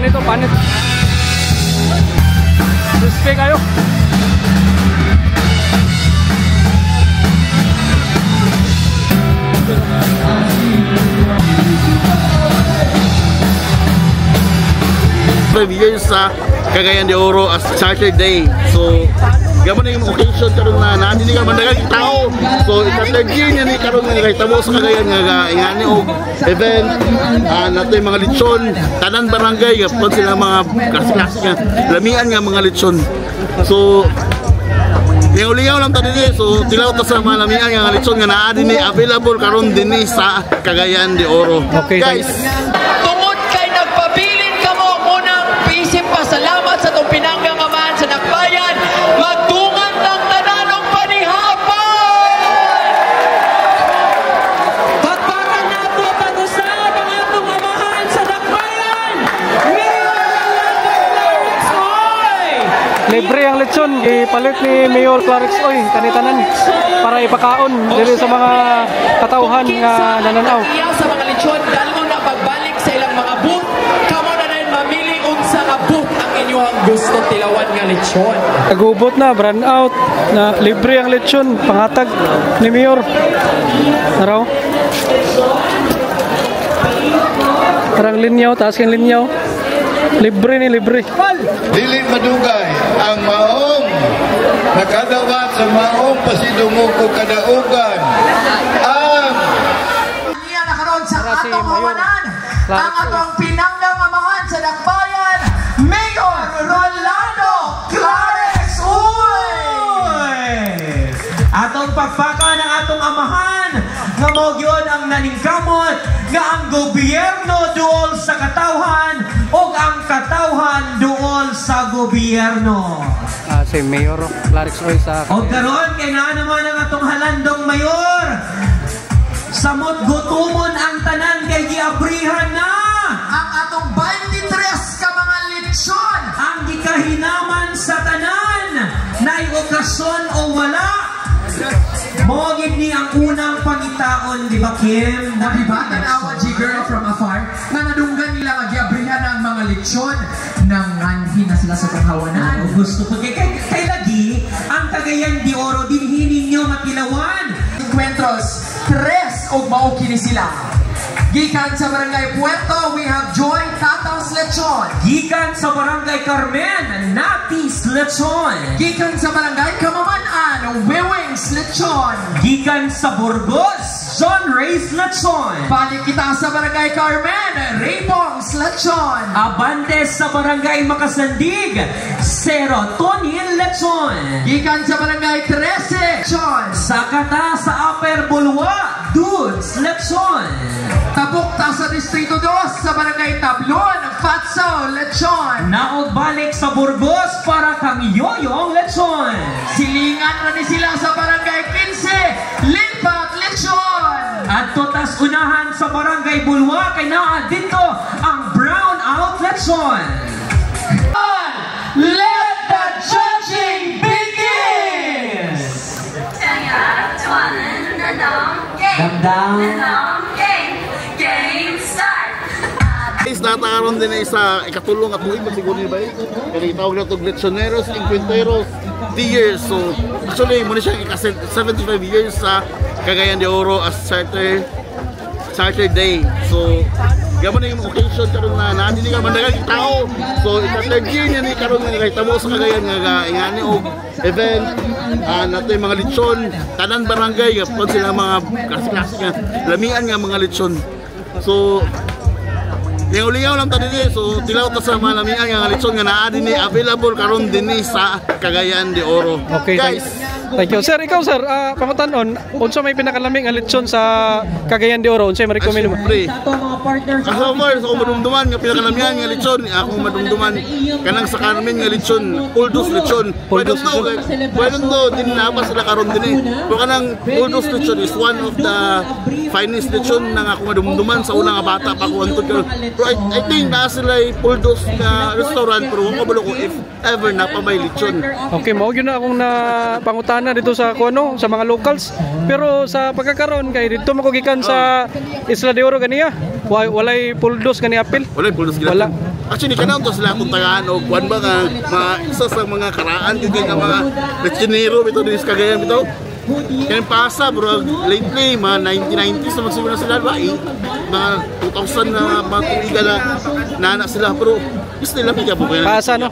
dito, panit. Crispy kayo. Years sa Cagayan de Oro as Saturday. So gamo na yung occasion karon na naandi ka mandagang tao. So ika-third year niya ni karon nga kahitabo sa Cagayan nga ingani og event nato yung mga lechon tanan barangay gapon sila mga klase nga lamian nga mga lechon. So lingaw lang ta dinhi. So tilaw ta sa mga lamian nga lechon nga naa dinhi available karon dinhi sa Cagayan de Oro. Okay guys. Salamat sa itong pinanggang amahan sa Nakbayan. Magtungan ng tananong panihapan! Pagpakan nato pag-usap ang atong amahan sa Nakbayan! Libre ang lechon, ipalit ni Mayor Clarix Oy kanitanan para ipakaon dili sa mga katauhan nga nananaw. Sa mga lechon, dalo na pagbalik sa ilang mga booth. Kamo na rin mamili unsa nga booth ang inyong gusto tilawan nga lechon. Nagubot na, brand out na libre ang lechon, pangatag ni Mayor. Taraw. Parang linyaw, taas kang linyaw. Libre ni libre. Dili madugay ang maong nakadawat sa maong pasidungog o kadaugan. Ang niya na karon sa atong hawanan, ang atong pinanggang amahan sa Nakbayan, Mayor Rolando Clarix Uy! Atong pagpaka ng atong amahan nga mao gyud ang naningkamot nga ang gobyerno duol sa katawhan ug ang katawhan duol sa gobyerno. Si Mayor Clarix Oy sa O karon kay naa naman ang atong halandong mayor. Samot gutumon ang tanan kay giabrihan na ang atong 23 ka mga lechon. Ang gikahinaman sa tanan na okasyon o wala. Mogid ni ang unang pangitaon, di ba Kim? Nabiba, tanawa G-girl from afar na nadunggan nila nga giabrihan ang mga lechon nang nganhin na sila sa panghawanan. Gusto ko kay lagi ang Cagayan de Oro dinhi ninyo makilawan. Encuentros 3 og mao kini sila. Gikan sa Barangay Puerto, we have Joy Tata's Lechon. Gikan sa Barangay Carmen, Natis Lechon. Gikan sa Barangay Kamaman-an, Wewings Lechon. Gikan sa Burgos, John Rey's Lechon. Balik kita sa Barangay Carmen, Raybong's Lechon. Abante sa Barangay Makasandig, Serotonin Lechon. Gikan sa Barangay 13, Lechon. Sakata sa Upper Bulwa, Dudes Lechon. Tabukta sa Distrito 2 sa Barangay Tablon, Fatso Lechon. Naog balik sa Burgos para kang Yoyong Lechon. Silingan na ni sila sa Barangay 15, Limpat Lechon. At totas unahan sa Barangay Bulwa kay naa dito ang Brown Out Lechon. Let the judging begin! Guys, natakaroon din ay sa ikatulong at buhay siguro ni ba? Kaya itawag na itong Lechoneros, Encuentros, 3 years. So, actually, muna siya 75 years sa Cagayan de Oro as Saturday. So, gamo na yung occasion karon na naandi ka mandagang tao. So, ika-third year niya ni karon nga kahitabo sa Cagayan nga ingani og event nato yung mga lechon tanan barangay gapon sila mga klase nga lamian nga mga lechon. So, lingaw lang ta dinhi. So tilaw ta sa mga lamian nga lechon nga naa dinhi available karon dinhi sa Cagayan de Oro. Okay guys. Thank you. Sir, ikaw sir, pangutanon, unsa may pinakalaming nga lechon sa Cagayan de Oro? Unsay ma-recommend mo? Ako far, sa madumduman nga pinakalamihan nga lechon, ako madumduman kanang sa Carmen nga lechon, Puldos lechon. Pwede to din na pa sila karon dinhi. Pero kanang Puldos lechon is one of the finest lechon na ako madumduman sa unang bata pa ko antod karon. Pero I think na sila Puldos na restaurant pero wala ko if ever na pa may lechon. Okay, mao gyud na akong na pangutanan dito sa kuno sa mga locals. Pero sa pagkakaroon kay dito makugikan sa Isla de Oro ganiya. Walay Puldos gani apil. Walay Puldos gani. Wala. Actually kanang to sila kung tagaan o kuan ba nga isa sa mga karaan kay nga mga lechonero bitaw dinis Cagayan bitaw. Kaya pasa bro, lately mga 1990s na magsimula sila ba mga 2000 na mga tuligan na nana sila pero gusto nila piga po kaya Pasa no?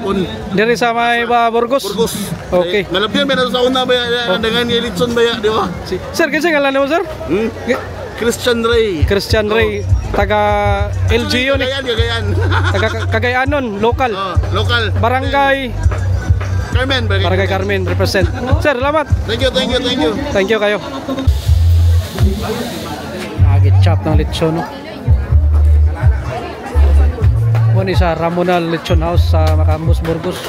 Diri sa may Burgos? Burgos. Okay. Malapyan ba na sa una ba andangan ni Litson ba di ba? Sir, kasi ngalan mo sir? Christian Ray. Christian Ray, taga LGU ni. Cagayan. Taga Cagayanon, local. Local. Barangay Carmen. Barangay Carmen represent. Sir, salamat. Thank you. Thank you kayo. Nagit-chop ng lechon no. Muna sa Ramonal Lechon House sa Macambus, Burgos.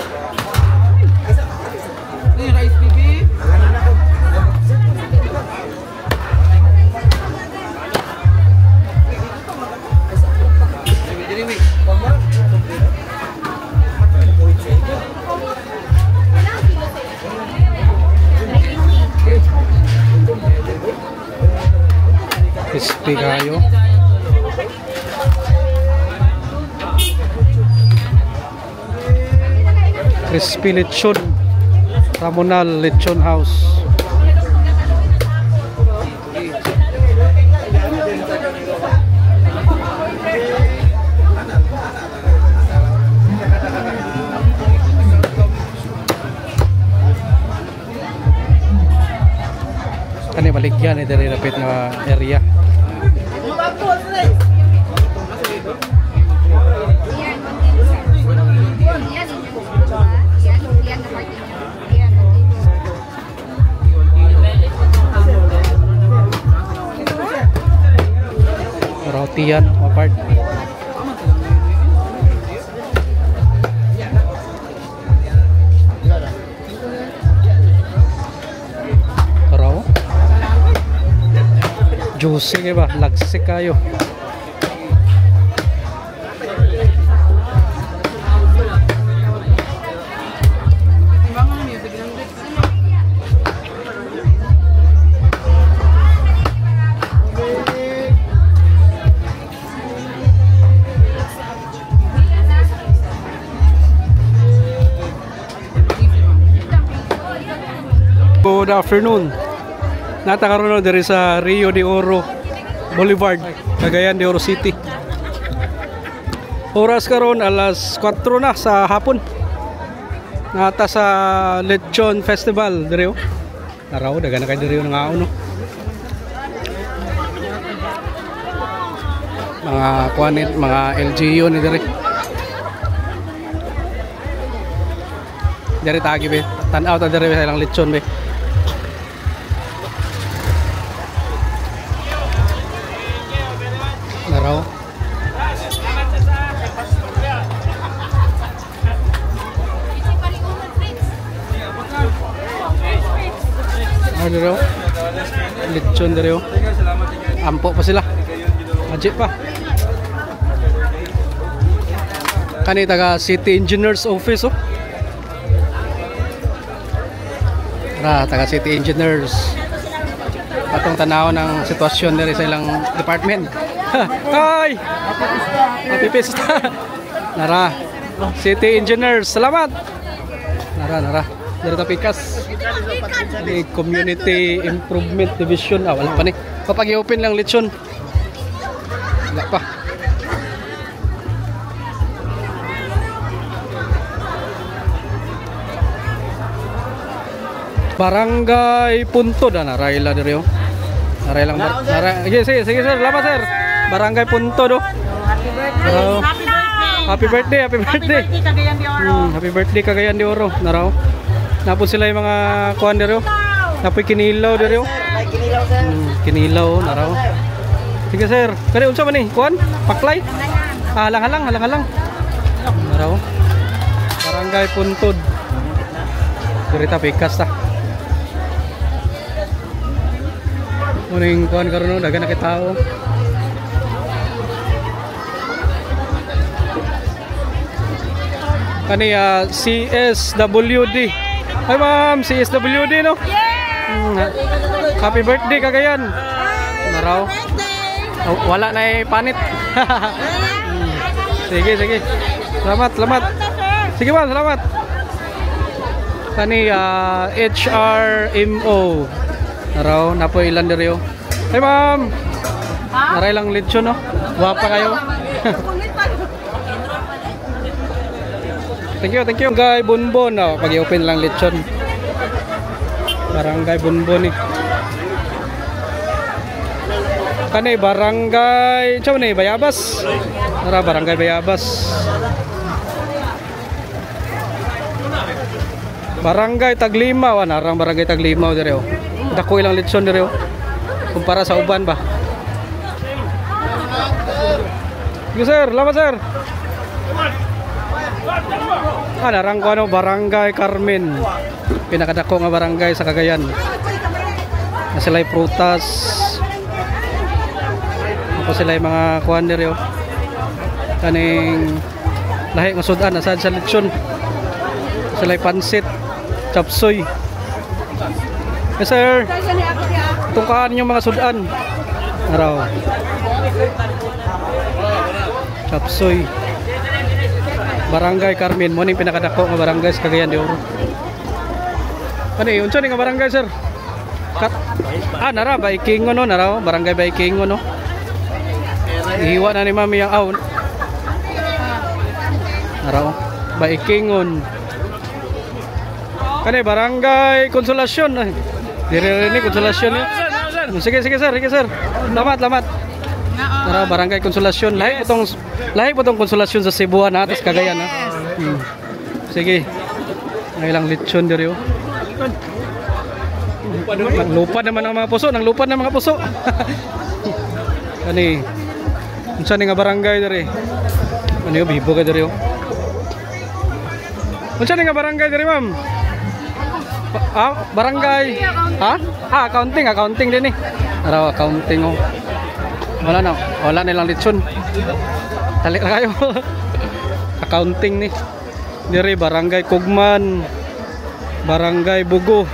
Crispy kayo. Crispy lechon. Ramonal Lechon House. Kani baligyan ni diri rapid nga area. Rotian apart. Raw. Juicy ba? Lagsik kayo. Good afternoon. Natakaroon diri sa Rio de Oro Boulevard, Cagayan de Oro City. Oras karon alas 4 na sa hapon. Nata sa Lechon Festival diri. Naraw daga na kay diri nga no. Mga kuanit, mga LGU ni diri. Diri tagi be. Tan-aw ta diri sa ilang lechon be. Naraw. Ano daw? Lechon daw. Ampo pa sila. Majik pa. Kani taga City Engineers Office oh. Taga City Engineers. Atong tanaw ng sitwasyon diri sa ilang department. Hi! Happy Pista! Nara, City Engineers, salamat! Nara, dari tapikas. Ini Community Improvement Division. Wala pa ni. Kapag i-open lang lechon. Wala pa. Barangay Puntod naray la diri oh. Naray lang sige sir, salamat sir. Barangay Puntod oh. Happy birthday. Happy birthday Cagayan de Oro. Happy birthday Cagayan de Oro. Naraw. Napon sila yung mga kuan diri oh. Napoy kinilaw diri oh. Kinilaw sir. Kinilaw naraw. Sige sir. Kani unsa man ni? Kuan? Paklay? Halang-halang. Naraw. Barangay Puntod. Diri ta pikas ta. Muning kuan karon dagan na kitao. Kani CSWD. Hi ma'am, CSWD no? Happy birthday Cagayan. Naraw. Wala na panit. Sige. Salamat, salamat. Sige ma'am, salamat. Kani HRMO. Naraw, napo ilan diri yo. Hey ma'am. Naray lang lechon no. Guwapa kayo. Thank you, thank you. Barangay Bunbon. Oh, pag-i-open lang lechon. Barangay Bunbon eh. Kani barangay, chow ni Bayabas. Nara barangay Bayabas. Barangay Taglimaw, narang barangay Taglimaw dire oh. Dako ilang lechon dire oh. Kumpara sa uban ba. Yo sir, lama sir. Narang ko ano barangay Carmen. Pinakadako nga barangay sa Cagayan. Na sila'y prutas. Ako sila'y mga kuhan dire oh. Kaning lahi nga sudan asad sa lechon. Sila'y pansit, chapsoy. Yes sir. Tungkaan yung mga sudan. Araw. Chapsoy. Barangay Carmen mo ning pinakadako nga barangay sa Cagayan de Oro. Ano yun? Unsa ni nga barangay sir? Nara Baikingon no, nara barangay Baikingon no. Ihiwa na ni mami ang awn. Nara Baikingon. Kani barangay Konsolasyon. Dire ni Konsolasyon ni. Sige sir, sige sir. Lamat. Nara barangay Konsolasyon. Lahi po tong Konsolasyon sa Cebuan na atas Cagayan ha. Sige. Ilang lechon dire oh. Nang lupad naman ang mga puso, Kani. Unsa ni nga barangay dire? Ano yo bibo ka dire oh. Unsa ni nga barangay dire ma'am? Barangay. Accounting din eh. Araw accounting oh. Wala nilang lechon. Talik na kayo. Accounting ni. Dire barangay Kugman. Barangay Bugo.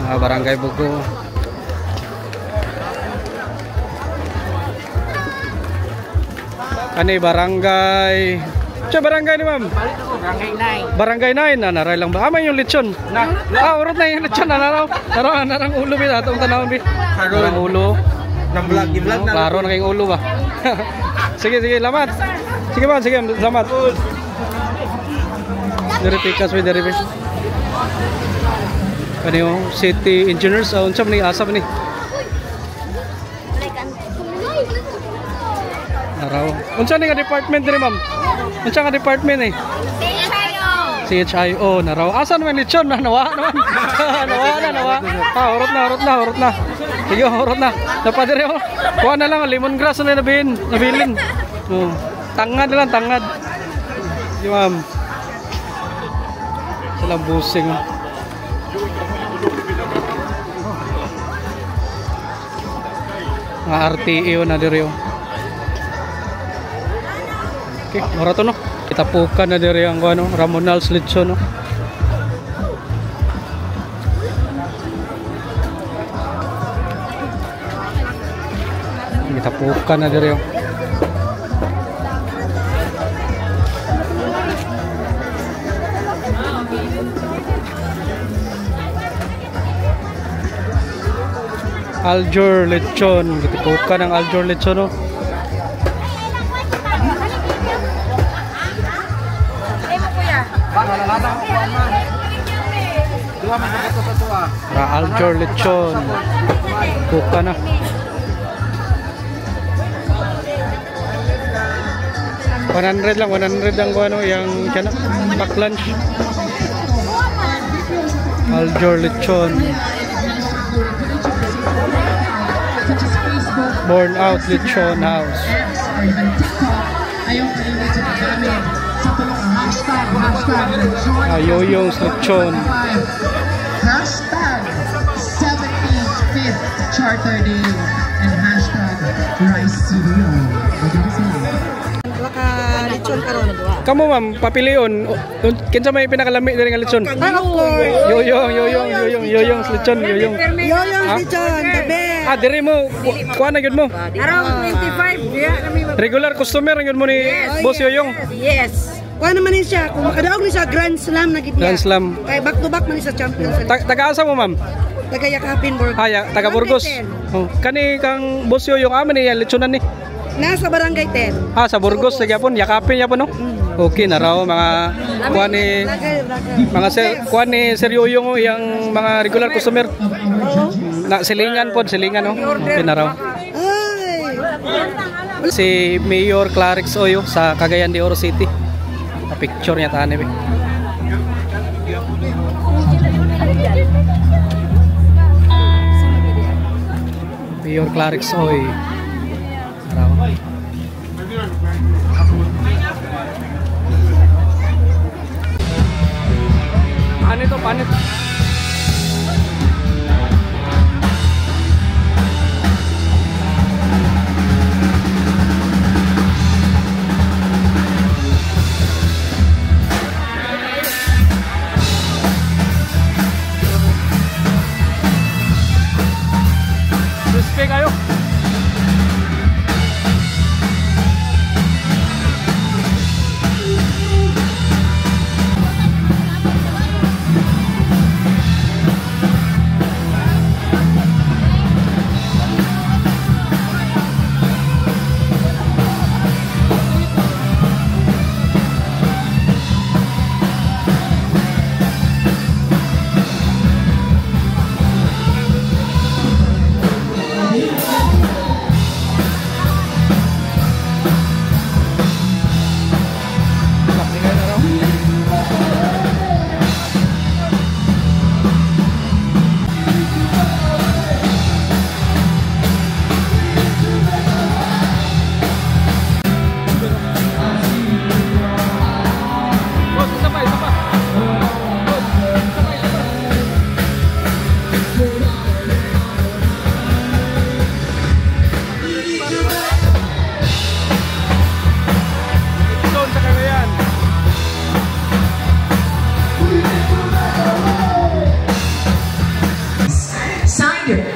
Barangay Bugo. Ani barangay. Barangay ni ma'am. Barangay 9. Naray lang ba? May yung lechon. Urot na yung lechon. Narang ulo bi atong tanawon bi. Narang ulo. Nag-vlog na. Klaro na kayong ulo ba. Sige, lamat. Sige ba, salamat. Dari pikas with dari. Ano yung city engineers? Unsa ni asap ni? Araw. Unsa ni nga department diri ma'am? Unsa nga department eh? CHIO naraw. Asa naman lechon na nawa naman. Nawa. Urot na. Sige, urot na. Dapat dire oh. Kuha na lang lemongrass na nabilin. Tangad lang. Di ma'am. Sila busing. Nga RTE na dire oh. Okay, mura to no. Kitapukan na dire ang ano, Ramonal's lechon no. Kitapukan na dire. Aljur lechon, kitapukan ng Aljur lechon no. Aljur lechon. Buka na. $100 lang ano yung tiyan pack lunch. Aljur lechon. Born out lechon house. Yoyong's lechon. Hashtag 75th Charter Day and hashtag Rice Studio. Baka lechon karon na duwa. Kamu ma'am, papilion. Kinsa may pinakalami diri nga lechon? Of course. Yoyong's lechon, yoyong. Yoyong lechon, the best. Diri mo, kuha na gyud mo. Around 25 diya kami Regular customer yun mo ni Boss Yoyong. Yes. Kuha naman niya siya. Kung makadaog niya siya, Grand Slam na gid niya. Grand Slam. Kaya back to back man niya sa champion. Taga-asa mo, ma'am? Taga Yakapin, Burgos. Taga Burgos. Oh. Kani kang Boss Yoyong aman ni lechonan ni. Nasa Barangay 10. Sa Burgos sa Yapon, Yakapin Yapon no. Okay na raw mga kuha ni kuha ni Sir Yoyong yang mga regular customer. Na silingan pod, silingan no. Okay na raw. Si Mayor Clarix Oyo sa Cagayan de Oro City. Picture niya tani be. Mayor Clarix Oyo. Panit to, panit. Crispy kayo.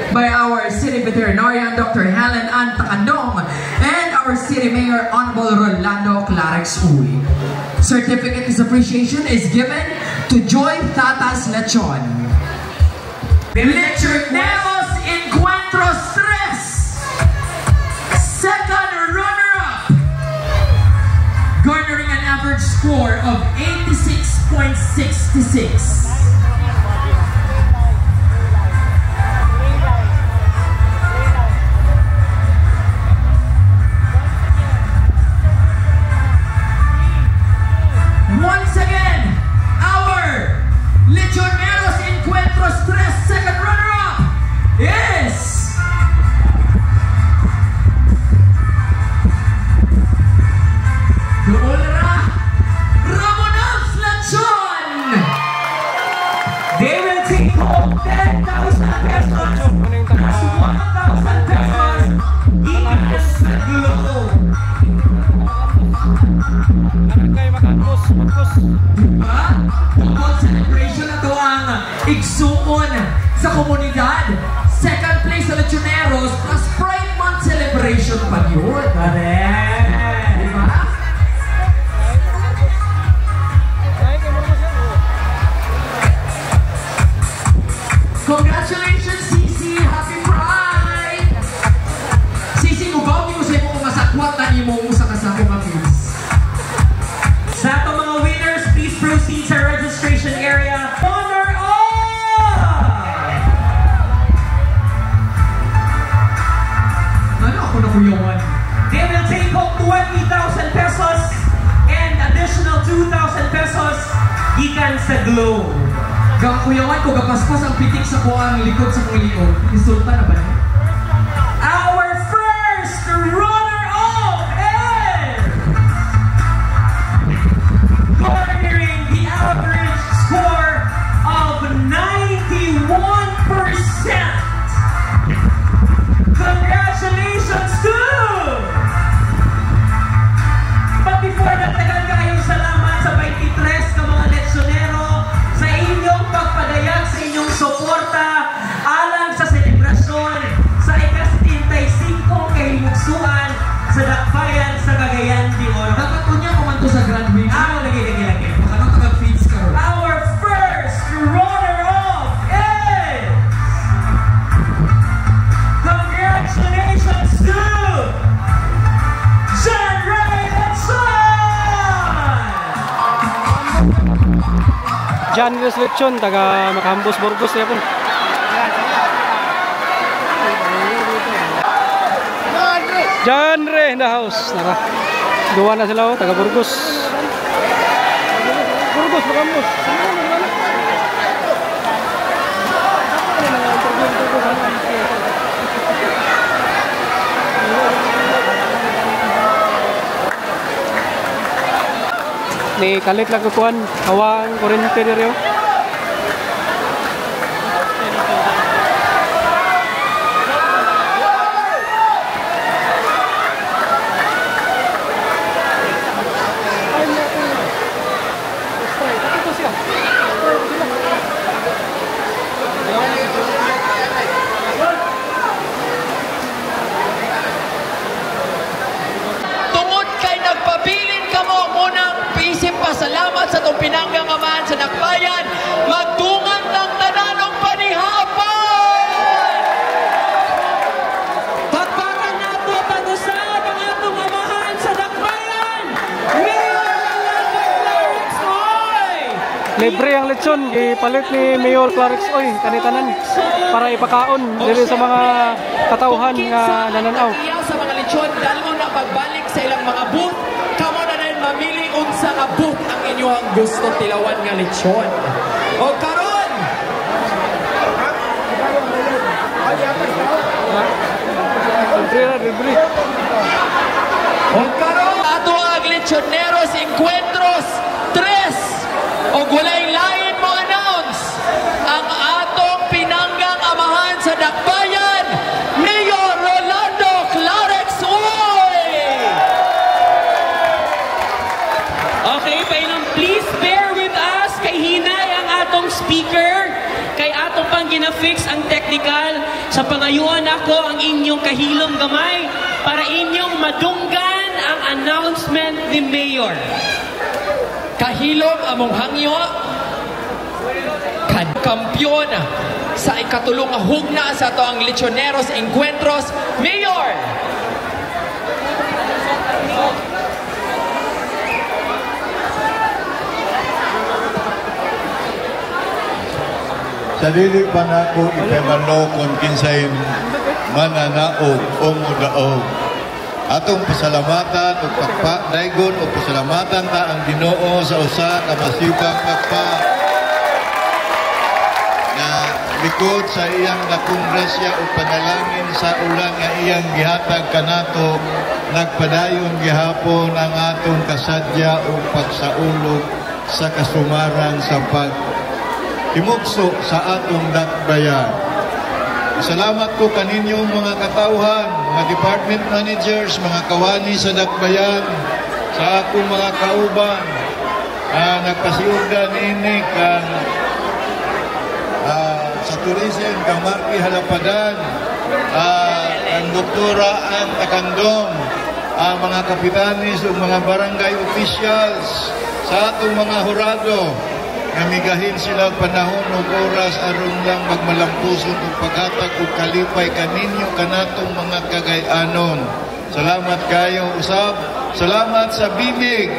By our City Veterinarian, Dr. Helen Ann Tacandong, and our City Mayor, Honorable Rolando Clarix Uy. Certificate of appreciation is given to Joy Tatas Lechon. Lechoneros Encuentros 3, second runner-up, garnering an average score of 86.66. Once again, our Lechoneros Encuentros 3 second runner-up is the Olera Ramonals Lechon. They will take home 10,000 pesos. 1,000 pesos. Eagles Glow. Tungkol celebration na to ang igsuon sa komunidad. Second place sa Lechoneros plus Pride Month celebration pa yun. Diba? Congratulations, Sisi! Happy Pride! Sisi, ugaw niyo sa imo kung masakwat na imo sa kasako mapis. Sa itong mga winners, please proceed sa registration area. Honor all! Ano ako na kuyawan? They will take home 20,000 pesos and additional 2,000 pesos gikan sa Glow. Gang kuyawan ko, gapaspas ang pitik sa kuang likod sa kong likod. Insulta na ba niya? Our first runner-up is garnering the average score of 91%. Congratulations to! But before that, tagal kayong salamat sa 23 ka mga Lechonero sa inyong pagpadayag, sa inyong suporta alang sa selebrasyon John Reslechon, taga Macambos, Burgos ya pun. John Re in the house. Nara. Dua na sila, taga Burgos. Burgos, Macambos. Ni kalit lang kukuhan, hawaan, kurente na rin. Salamat sa itong pinanggang amahan sa Dakbayan. Magtungan ng tananong panihapon! Pagpakan nato tanusad ang atong amahan sa Dakbayan! Mayor Clarix Oy! Libre ang lechon, ipalit ni Mayor Clarix Oy, kanitanan, para ipakaon dili sa mga katauhan nga nananaw. Sa mga lechon, dalo na pagbalik sa ilang mga booth. Kamo na rin mamili unsa nga booth ang inyong gusto tilawan nga lechon. O karon! O karon! Ato ang lechoneros encuentros 3 o walay lain mo announce ang atong pinanggang amahan sa Dakbayan, Mayor Rolando Clarix Oy! Okay, pailang please bear with us kay hinay ang atong speaker, kay atong pang gina-fix ang technical. Sa pangayuan ako ang inyong kahilom gamay para inyong madunggan ang announcement ni Mayor. Kahilom among hangyo, kampiyon sa ikatulong hugna sa ito ang Lechoneros Encuentros, Mayor! Sa dili pa na ako ipemalo kung kinsay mananaog o mudaog. Atong pasalamatan o pagpa-daygon o pasalamatan ta ang Ginoo sa usa ka masipag pagpa na likod sa iyang nakongresya o panalangin sa ulang nga iyang gihatag kanato, nagpadayon gihapon ang atong kasadya o pagsaulog sa kasumaran sa imugso sa atong Dakbayan. Salamat ko kaninyong mga katauhan, mga department managers, mga kawani sa Dakbayan, sa akong mga kauban, nagpasiugda ni kang sa tourism, kang Marky Halapadan, ang Doktora Ann Takandong, mga kapitanis o mga barangay officials, sa atong mga hurado, namigahin sila panahon o oras aron lang magmalampuson o paghatag o kalipay kaninyo kanatong mga kagayanon. Salamat kayo usab. Salamat sa Bimig,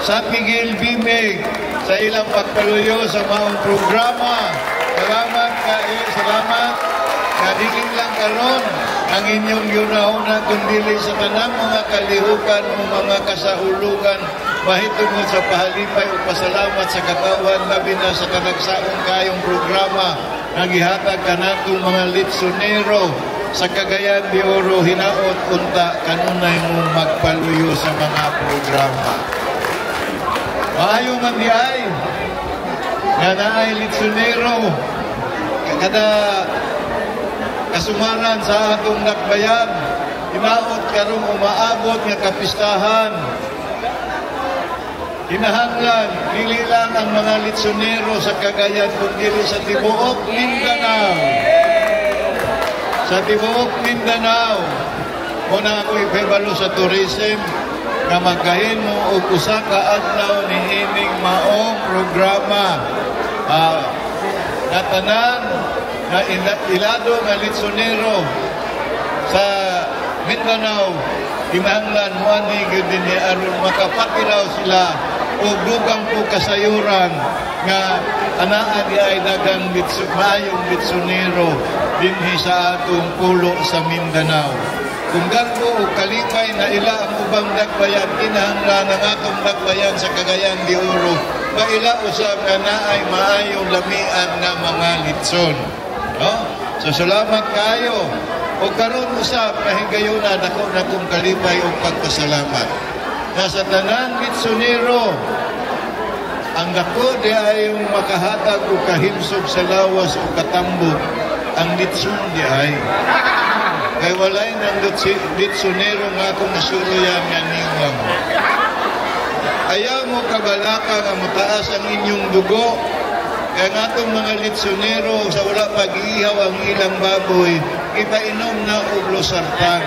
sa Pigil Bimig, sa ilang pagpaluyo sa maong programa. Salamat kayo, salamat. Kadilin lang karon ang inyong yunahuna kundili sa tanang mga kalihukan o mga kasaulugan mahitungod sa pahalipay o pasalamat sa katawan labi na sa kanagsaong kayong programa ang ihatag kanatong mga litsonero sa Cagayan de Oro hinaot unta kanunay mo magpaluyo sa mga programa. Maayo man di ay nga naay litsonero kada kasumaran sa atong Dakbayan hinaot karong umaabot nga kapistahan. Kinahanglan, dili lang ang mga litsonero sa Cagayan kundi sa tibuok Mindanao. Sa tibuok Mindanao, muna ako ipebalo sa tourism na magkahin mo o usa ka adlaw ni ining maong programa. Natanan na ilado nga litsonero sa Mindanao, kinahanglan mo ani gyud din aron makapakiraw sila o dugang po kasayuran nga anaa di ay dagang maayong litsonero dinhi sa atong pulo sa Mindanao. Kung gagbo o kalipay na ila ang ubang dagbayan, kinahanglan ang atong dagbayan sa Cagayan de Oro, maila usab nga naay maayong lamian nga mga litson. No? So salamat kayo. O karon usab kahigayuna nako na kong kalipay o pagpasalamat. Nasa tanang litsonero, ang dako di ay yung makahatag o kahimsog sa lawas o katambog, ang litson di ay. Kay walay ng litsonero nga akong nasuluyan nga niwang. Ayaw mo kabalaka nga mataas ang inyong dugo. Kaya nga itong mga litsonero sa wala pag-iihaw ang ilang baboy, ipainom na og losartan.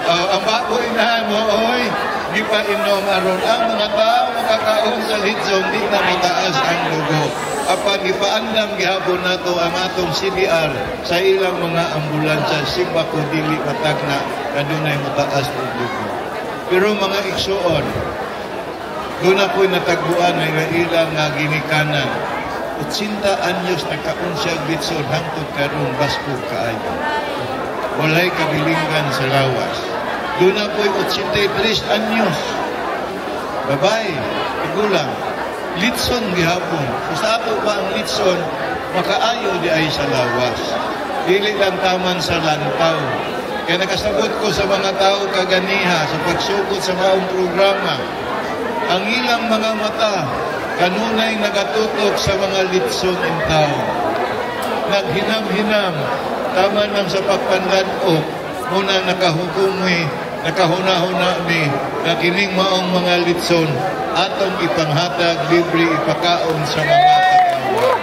Ang baboy na mo, oy, ipainom aron ang mga tao makakaon sa litson, di na mataas ang dugo. Kapag ipaandam gihapon nato ang atong CBR sa ilang mga ambulansya, simba ko dili matagna na dunay mataas ang dugo. Pero mga igsuon, doon ako'y natagbuan na ilang nga ginikanan. 80 anyos nagkaunsyag litson hangtod karong basko kaayo. Walay kabilingan sa lawas. Doon ako'y 83 anyos. Babay, igulang. Litson gihapon. Kung sa ato ba ang litson, makaayo di ay sa lawas. Dili lang taman sa lantaw. Kaya nakasabot ko sa mga tao kaganiha sa pagsugod sa maong programa, ang ilang mga mata kanunay nagatutok sa mga litson in tao. Naghinam-hinam, taman lang sa pagpanlanok, muna nakahukumoy, nakahuna-huna ni na kining maong mga litson atong ipanghatag, libre ipakaon sa mga katao.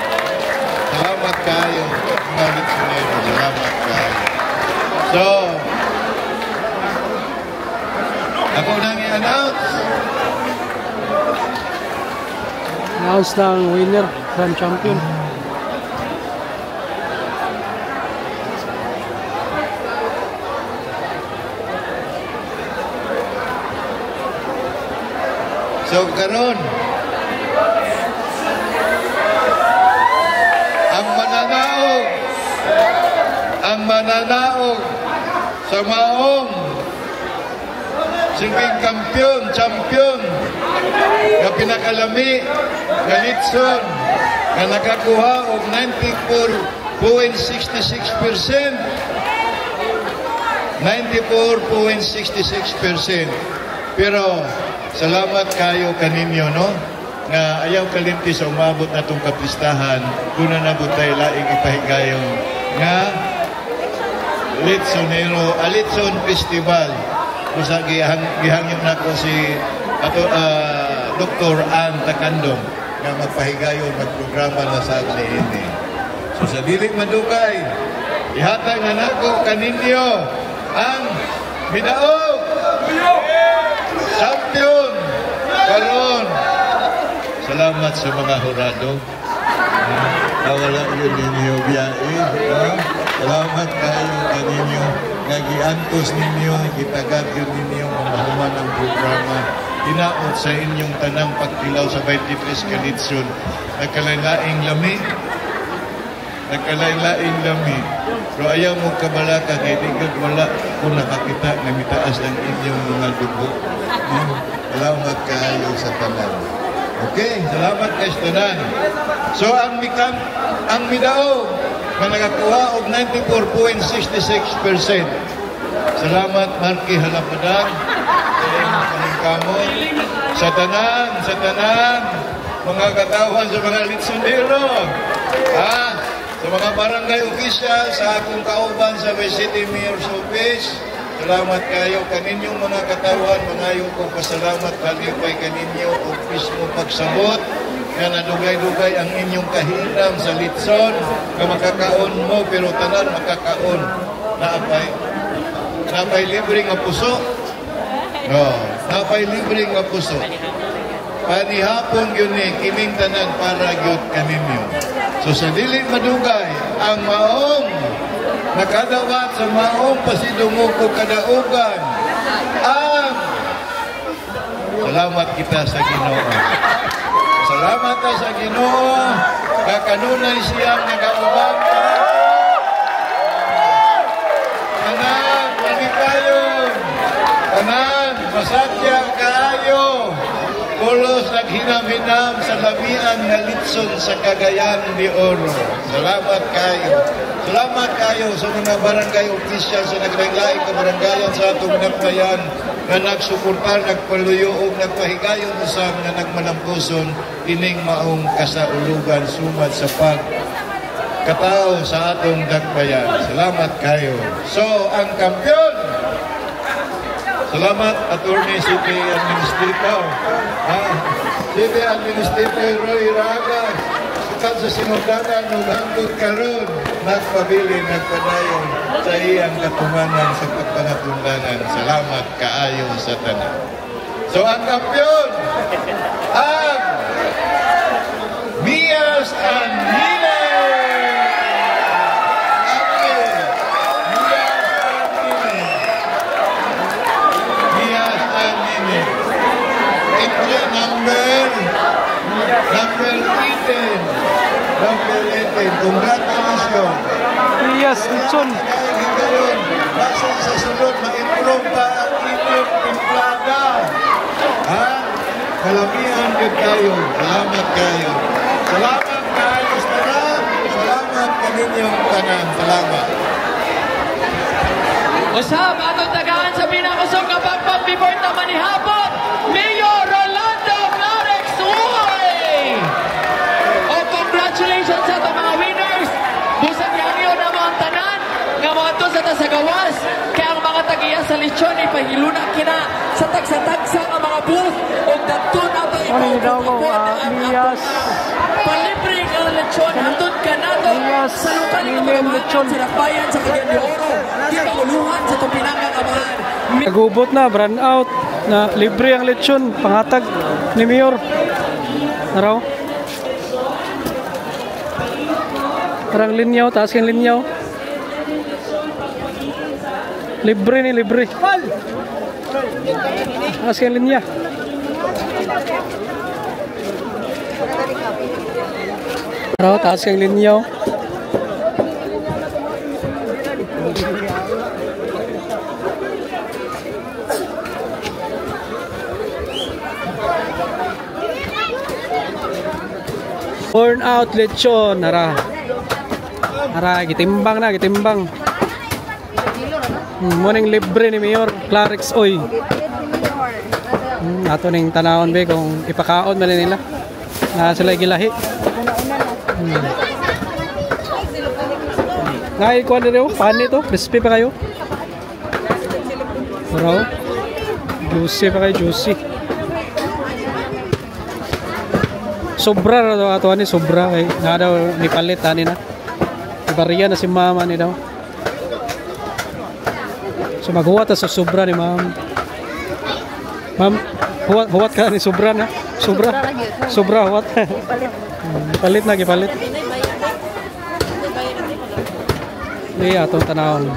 Salamat kayo, mga litsonero. Salamat kayo. So, ako nang i-announce. Announce na ang winner, grand champion. So karon ang mananaog sa maong silbing champion nga pinakalami nga litson nga nakakuha og 94.66%. 94.66%. Pero salamat kayo kaninyo, no? Nga ayaw kalimti sa umabot na itong kapistahan, kuna na butay laing ipahigayon nga Litsonero, Litson Festival. Kung sa gihangyon na ko si Dr. Ann Takandong nga magpahigayon, magprograma na sa ABN. So sa dili madugay, ihatag na nako kaninyo ang Midaog champion karon. Salamat sa mga hurado. Nawala yun ninyo biyahe. Salamat kayo kaninyo. Nagiantos ninyo, gitagad yun ninyo mamahuman ng programa. Tinaot sa inyong tanang pagkilaw sa 23 Kalitson. Nagkalaing lami. Pero ayaw mo kabalaka kay tigag wala kung nakakita na mitaas ang inyong mga dugo. Salamat kayo sa tanan. Okay, salamat kayo sa tanan. So ang Midaog na nakakuha og 94.66%. Salamat Marky Halapadan. Sa tanan mga katawan sa mga litsonero. Sa mga barangay official, sa akong kauban sa City Mayor's Office, salamat kayo kaninyong mga katawan, mga ko pasalamat kalipay kaninyo o mismo pagsabot na nadugay-dugay ang inyong kahiram sa litson na makakaon mo pero tanan makakaon napay libre nga puso. No, napay libre nga puso. Panihapon yun kining tanan para gyud kaninyo. So sa dili madugay ang maong nakadawat sa maong pasidungog ko kadaugan ang salamat kita sa Ginoo. Salamat ka sa Ginoo. Kakanunay siyang nagauban ka. Tanan, manikayon. Tanan, masakya kaayo. Pulos naghinam-hinam sa lamian nga litson sa Cagayan de Oro. Salamat kayo. Salamat kayo sa mga barangay official sa naglaing-laing ka barangayan sa atong nakbayan na nagsuportar, nagpaluyo o nagpahigayon usab na nagmanampuson ining maong kasaulugan sumad sa pagkatao sa atong dakbayan. Salamat kayo. So, ang kampiyon, salamat, Attorney City Administrator. City Administrator Roy Raga, sukat sa sinugdanan ng hanggang karon, nagpabili, nagpadayon sa iyang katumanan sa pagpanatundanan. Salamat kaayo sa tanan. So, ang kampiyon, ang Mias and Nile! Number 18. Congratulations. Yes, Lechon. Basta sa sunod, ma-improve pa ang inyong timplada. Ha? Kalamihan din kayo. Salamat kayo. Salamat kayo sa tanan. Salamat kaninyong tanan. Salamat. Usab, atong tagaan sa pinakusog na pagpag-before naman ni hapon, Mayor Rolando Clarex Uy! O congratulations sa itong mga winners! Busag yan na mga tanan, nga mga to sa tasagawas, kaya ang mga tagiya sa lechon, ipahiluna kina sa tagsa-tagsa ang mga booth, o dagto na ba ipaupupuan ang Miyas. palibre ang lechon, hantod ka na to sa lokal ng mga mahan sa Rakbayan sa Cagayan de Oro, di pauluhan sa itong pinangang amahan. Nagubot na, brand out na libre ang lechon, pangatag ni Mayor. Naraw. Parang linyaw, taas yung linyaw. Libre ni, libre. Taas yung linya. Naraw, taas yung linyaw. Burn out lechon, nara. Nara, gitimbang na, gitimbang. Morning libre ni Mayor Clarex Uy. Ato ning tanawon be kung ipakaon man nila. Sila gilahi. Ngay kuan dito, pan ito, crispy pa kayo. Bro. Juicy pa kayo, juicy. Sobra na daw ato ani, sobra kay na daw ni palit ani na. Ibariya na si mama ni daw. So maghuwat sa sobra ni ma'am. Ma'am, huwat ka ni sobra na. Sobra. Sobra huwat. Palit na gipalit. Iya atong tanawon.